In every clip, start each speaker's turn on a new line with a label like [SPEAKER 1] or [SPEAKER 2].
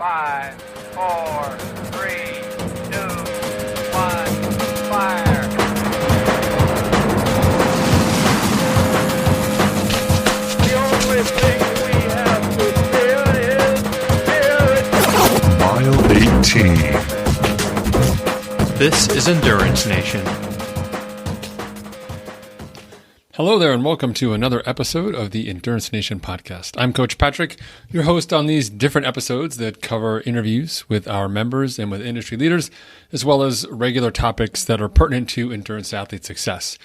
[SPEAKER 1] 5, 4, 3, 2, 1, fire. The only thing we have to fear is fear.
[SPEAKER 2] Mile 18.
[SPEAKER 3] This is Endurance Nation. Hello there, and welcome to another episode of the Endurance Nation podcast. I'm Coach Patrick, your host on these different episodes that cover interviews with our members and with industry leaders, as well as regular topics that are pertinent to endurance athlete success.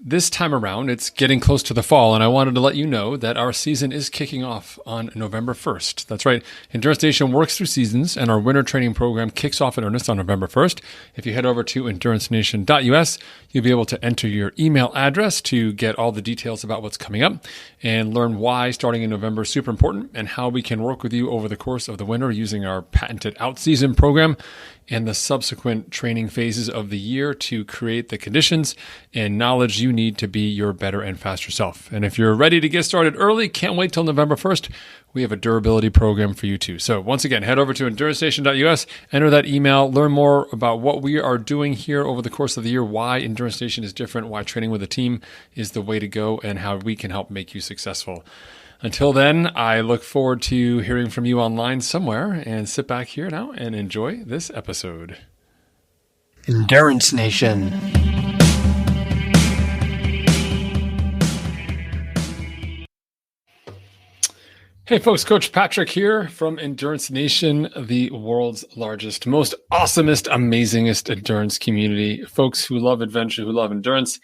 [SPEAKER 3] This time around, it's getting close to the fall, and I wanted to let you know that our season is kicking off on November 1st. That's right. Endurance Nation works through seasons, and our winter training program kicks off in earnest on November 1st. If you head over to endurancenation.us, you'll be able to enter your email address to get all the details about what's coming up and learn why starting in November is super important and how we can work with you over the course of the winter using our patented out-season program and the subsequent training phases of the year to create the conditions and knowledge you need to be your better and faster self. And if you're ready to get started early, can't wait till November 1st, we have a durability program for you too. So once again, head over to endurancenation.us, enter that email, learn more about what we are doing here over the course of the year, why Endurance Nation is different, why training with a team is the way to go, and how we can help make you successful. Until then, I look forward to hearing from you online somewhere, and sit back here now and enjoy this episode.
[SPEAKER 4] Endurance Nation.
[SPEAKER 3] Hey folks, Coach Patrick here from Endurance Nation, the world's largest, most awesomest, amazingest endurance community. Folks who love adventure, who love endurance.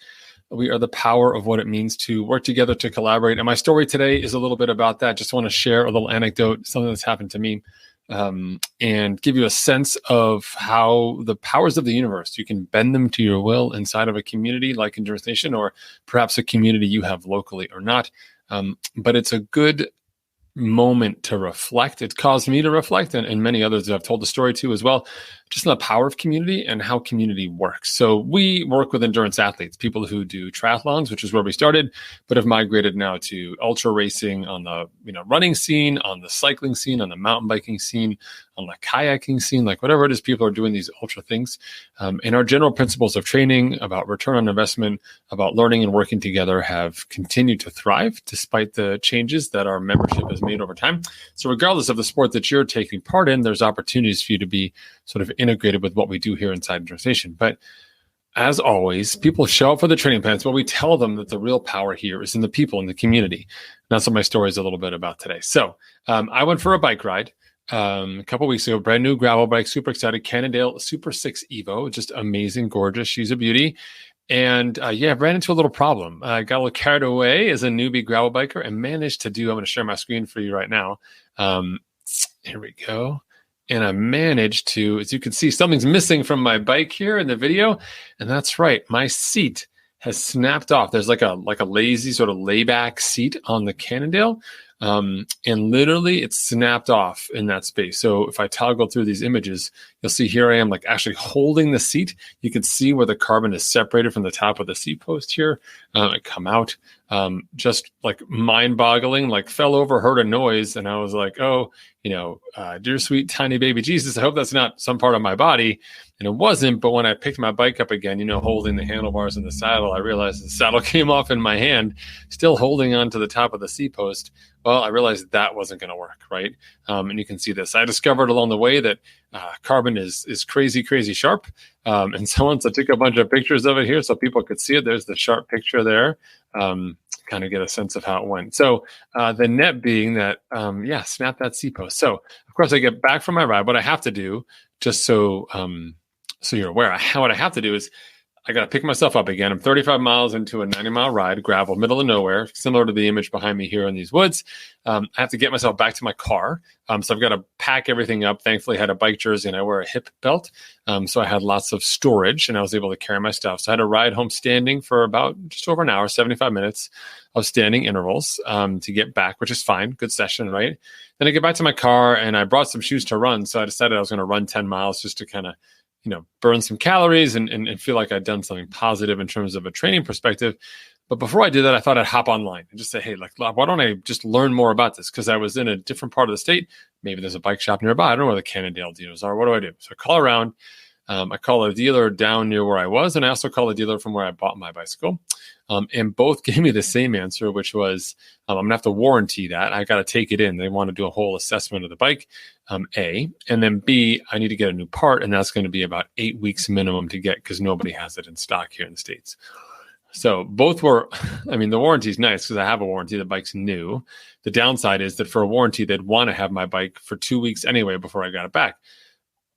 [SPEAKER 3] We are the power of what it means to work together, to collaborate. And my story today is a little bit about that. Just want to share a little anecdote, something that's happened to me, and give you a sense of how the powers of the universe, you can bend them to your will inside of a community like Endurance Nation, or perhaps a community you have locally or not. But it's a good moment to reflect. It caused me to reflect, and many others that I've told the story to as well, just on the power of community and how community works. So we work with endurance athletes, people who do triathlons, which is where we started, but have migrated now to ultra racing on the running scene, on the cycling scene, on the mountain biking scene, on the kayaking scene, like whatever it is, people are doing these ultra things. And our general principles of training, about return on investment, about learning and working together have continued to thrive despite the changes that our membership has made over time. So regardless of the sport that you're taking part in, there's opportunities for you to be sort of integrated with what we do here inside Endurance Nation. But as always, people show up for the training plans, but we tell them that the real power here is in the people, in the community. And that's what my story is a little bit about today. So I went for a bike ride a couple weeks ago, brand new gravel bike, super excited, Cannondale Super 6 Evo, just amazing, gorgeous. She's a beauty. And I ran into a little problem. I got a little carried away as a newbie gravel biker and managed to do, I'm going to share my screen for you right now. Here we go. And I managed to, as you can see, something's missing from my bike here in the video. And that's right. My seat has snapped off. There's like a lazy sort of layback seat on the Cannondale. And literally it's snapped off in that space. So if I toggle through these images, you'll see here I am like actually holding the seat. You can see where the carbon is separated from the top of the seat post here. I come out, just like mind boggling, like fell over, heard a noise. And I was like, dear sweet tiny baby Jesus, I hope that's not some part of my body. And it wasn't. But when I picked my bike up again, holding the handlebars and the saddle, I realized the saddle came off in my hand, still holding on to the top of the seat post. Well, I realized that wasn't going to work, right? And you can see this. I discovered along the way that carbon is crazy, crazy sharp. And so once I took a bunch of pictures of it here so people could see it, there's the sharp picture there, kind of get a sense of how it went. So the net being that, snap that seat post. So, of course, I get back from my ride. What I have to do, just so you're aware, what I have to do is I got to pick myself up again. I'm 35 miles into a 90-mile ride, gravel, middle of nowhere, similar to the image behind me here in these woods. I have to get myself back to my car. So I've got to pack everything up. Thankfully, I had a bike jersey and I wear a hip belt. So I had lots of storage and I was able to carry my stuff. So I had to ride home standing for about just over an hour, 75 minutes of standing intervals to get back, which is fine. Good session, right? Then I get back to my car and I brought some shoes to run. So I decided I was going to run 10 miles just to kind of burn some calories and feel like I'd done something positive in terms of a training perspective. But before I did that, I thought I'd hop online and just say, hey, like, why don't I just learn more about this? Because I was in a different part of the state. Maybe there's a bike shop nearby. I don't know where the Cannondale dealers are. What do I do? So I call around. I call a dealer down near where I was, and I also call a dealer from where I bought my bicycle. And both gave me the same answer, which was, I'm going to have to warranty that. I got to take it in. They want to do a whole assessment of the bike, A. And then B, I need to get a new part, and that's going to be about 8 weeks minimum to get because nobody has it in stock here in the States. So both were, I mean, the warranty is nice because I have a warranty. The bike's new. The downside is that for a warranty, they'd want to have my bike for 2 weeks anyway before I got it back,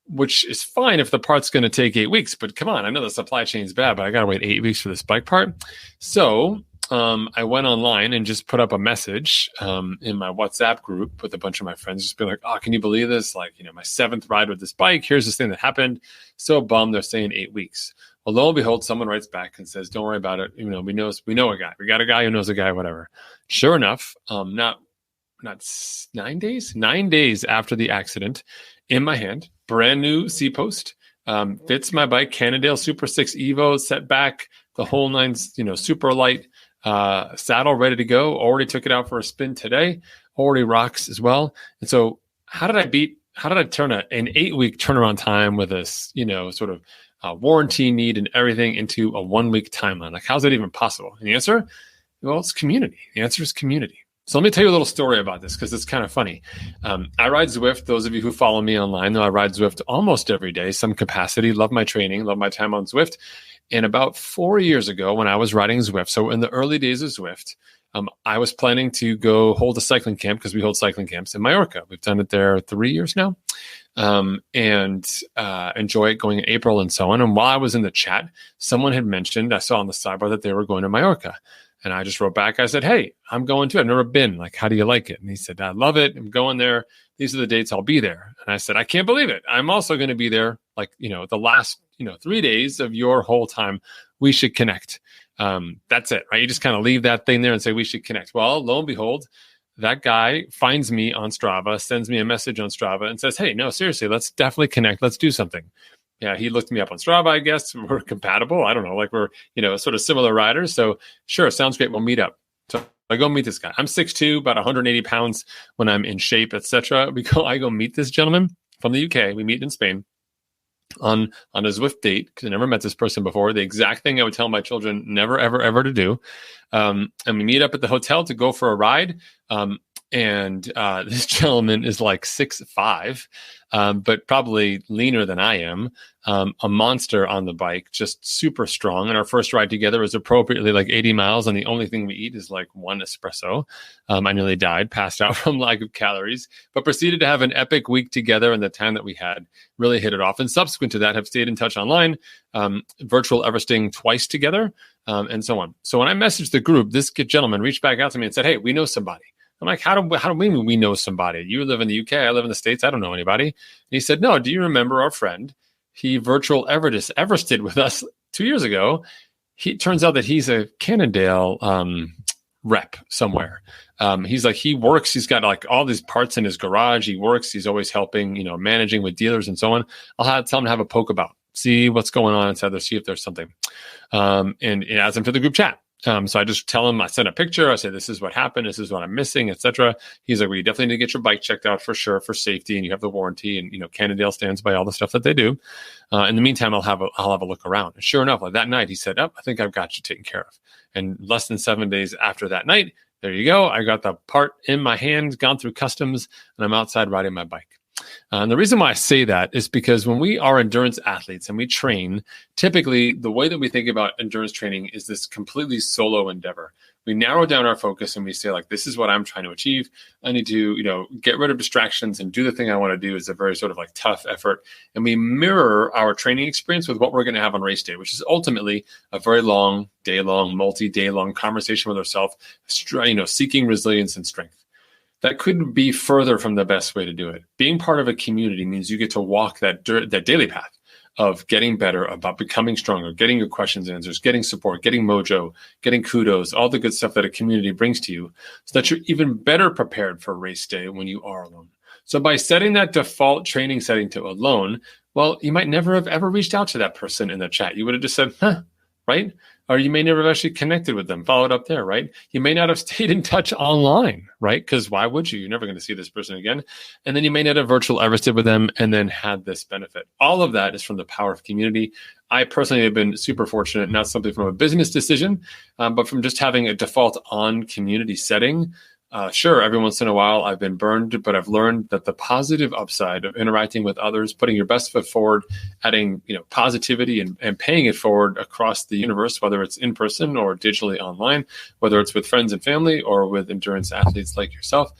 [SPEAKER 3] which is fine if the part's going to take 8 weeks. But come on, I know the supply chain's bad, but I got to wait 8 weeks for this bike part. So I went online and just put up a message in my WhatsApp group with a bunch of my friends, just being like, oh, can you believe this? Like, my 7th ride with this bike. Here's this thing that happened. So bummed. They're saying 8 weeks. Well, lo and behold, someone writes back and says, don't worry about it. We know a guy. We got a guy who knows a guy, whatever. Sure enough, not 9 days, 9 days after the accident, in my hand, brand new C-post, fits my bike, Cannondale Super 6 Evo, set back, the whole nine's, super light, saddle ready to go. Already took it out for a spin today. Already rocks as well. And so how did I turn an 8-week turnaround time with this, sort of warranty need and everything into a 1-week timeline? Like, how's that even possible? And the answer, well, it's community. The answer is community. So let me tell you a little story about this because it's kind of funny. I ride Zwift. Those of you who follow me online know I ride Zwift almost every day, some capacity. Love my training, love my time on Zwift. And about 4 years ago when I was riding Zwift, so in the early days of Zwift, I was planning to go hold a cycling camp because we hold cycling camps in Mallorca. We've done it there 3 years now. And enjoy it going in April and so on. And while I was in the chat, someone had mentioned, I saw on the sidebar that they were going to Mallorca. And I just wrote back, I said, hey, I'm going to, I've never been. Like, how do you like it? And he said, I love it. I'm going there. These are the dates I'll be there. And I said, I can't believe it. I'm also going to be there, like, the last, 3 days of your whole time. We should connect. That's it, right? You just kind of leave that thing there and say, we should connect. Well, lo and behold, that guy finds me on Strava, sends me a message on Strava and says, hey, no, seriously, let's definitely connect. Let's do something. Yeah, he looked me up on Strava, I guess. We're compatible. I don't know, like we're, sort of similar riders. So sure, sounds great. We'll meet up. So I go meet this guy. I'm 6'2", about 180 pounds when I'm in shape, etc. I go meet this gentleman from the UK. We meet in Spain on a Zwift date because I never met this person before. The exact thing I would tell my children never, ever, ever to do. And we meet up at the hotel to go for a ride. And this gentleman is like 6'5", but probably leaner than I am, a monster on the bike, just super strong. And our first ride together was appropriately like 80 miles. And the only thing we eat is like one espresso. I nearly died, passed out from lack of calories, but proceeded to have an epic week together. And the time that we had really hit it off. And subsequent to that, have stayed in touch online, virtual Everesting twice together, and so on. So when I messaged the group, this gentleman reached back out to me and said, hey, we know somebody. I'm like, how do we know somebody? You live in the UK, I live in the States. I don't know anybody. And he said, no, do you remember our friend? He virtual Everested with us 2 years ago. He turns out that he's a Cannondale rep somewhere. He works, he's got like all these parts in his garage. He works, he's always helping, managing with dealers and so on. I'll tell him to have a poke about, see what's going on inside there, see if there's something. And it adds him to the group chat. So I just tell him, I send a picture. I say, this is what happened. This is what I'm missing, etc. He's like, well, you definitely need to get your bike checked out for sure, for safety. And you have the warranty, and, Cannondale stands by all the stuff that they do. In the meantime, I'll have a look around. And sure enough, like that night, he said, I think I've got you taken care of. And less than 7 days after that night, there you go. I got the part in my hand, gone through customs, and I'm outside riding my bike. And the reason why I say that is because when we are endurance athletes and we train, typically the way that we think about endurance training is this completely solo endeavor. We narrow down our focus and we say, like, this is what I'm trying to achieve. I need to, get rid of distractions and do the thing I want to do. Is a very sort of like tough effort. And we mirror our training experience with what we're going to have on race day, which is ultimately a very long, day-long, multi-day-long conversation with ourselves, seeking resilience and strength. That couldn't be further from the best way to do it. Being part of a community means you get to walk that daily path of getting better, about becoming stronger, getting your questions answers, getting support, getting mojo, getting kudos, all the good stuff that a community brings to you, so that you're even better prepared for race day when you are alone. So by setting that default training setting to alone, well, you might never have ever reached out to that person in the chat. You would have just said, right? or you may never have actually connected with them, followed up there, right? You may not have stayed in touch online, right? Because why would you? You're never going to see this person again. And then you may not have virtual everested with them and then had this benefit. All of that is from the power of community. I personally have been super fortunate, not something from a business decision, but from just having a default on community setting. Sure, every once in a while I've been burned, but I've learned that the positive upside of interacting with others, putting your best foot forward, adding positivity and paying it forward across the universe, whether it's in person or digitally online, whether it's with friends and family or with endurance athletes like yourself,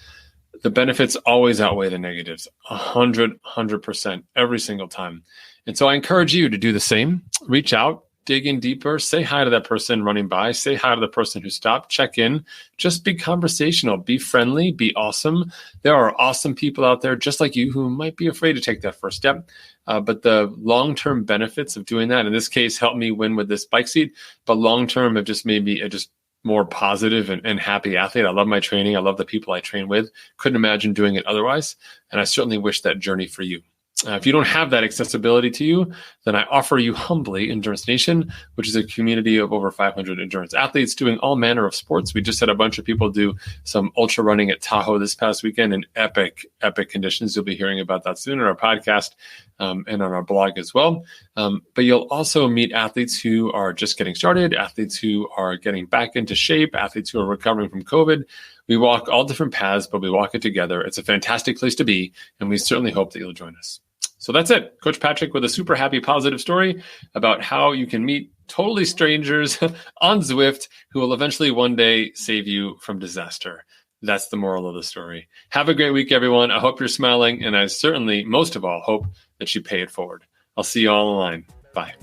[SPEAKER 3] the benefits always outweigh the negatives 100% every single time. And so I encourage you to do the same. Reach out. Dig in deeper, say hi to that person running by, say hi to the person who stopped, check in, just be conversational, be friendly, be awesome. There are awesome people out there just like you who might be afraid to take that first step. But the long-term benefits of doing that, in this case, helped me win with this bike seat, but long-term have just made me a just more positive and happy athlete. I love my training. I love the people I train with. Couldn't imagine doing it otherwise. And I certainly wish that journey for you. If you don't have that accessibility to you, then I offer you humbly Endurance Nation, which is a community of over 500 endurance athletes doing all manner of sports. We just had a bunch of people do some ultra running at Tahoe this past weekend in epic conditions. You'll be hearing about that soon in our podcast and on our blog as well. But you'll also meet athletes who are just getting started, athletes who are getting back into shape, athletes who are recovering from COVID. We walk all different paths, but we walk it together. It's a fantastic place to be, and we certainly hope that you'll join us. So that's it. Coach Patrick with a super happy, positive story about how you can meet totally strangers on Zwift who will eventually one day save you from disaster. That's the moral of the story. Have a great week, everyone. I hope you're smiling, and I certainly, most of all, hope that you pay it forward. I'll see you all online. Bye.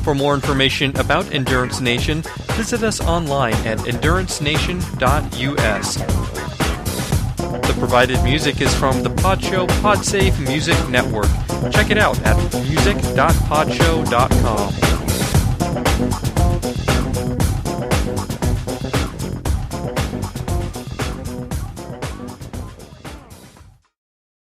[SPEAKER 2] For more information about Endurance Nation, visit us online at endurancenation.us. The provided music is from the Podshow Podsafe Music Network. Check it out at music.podshow.com.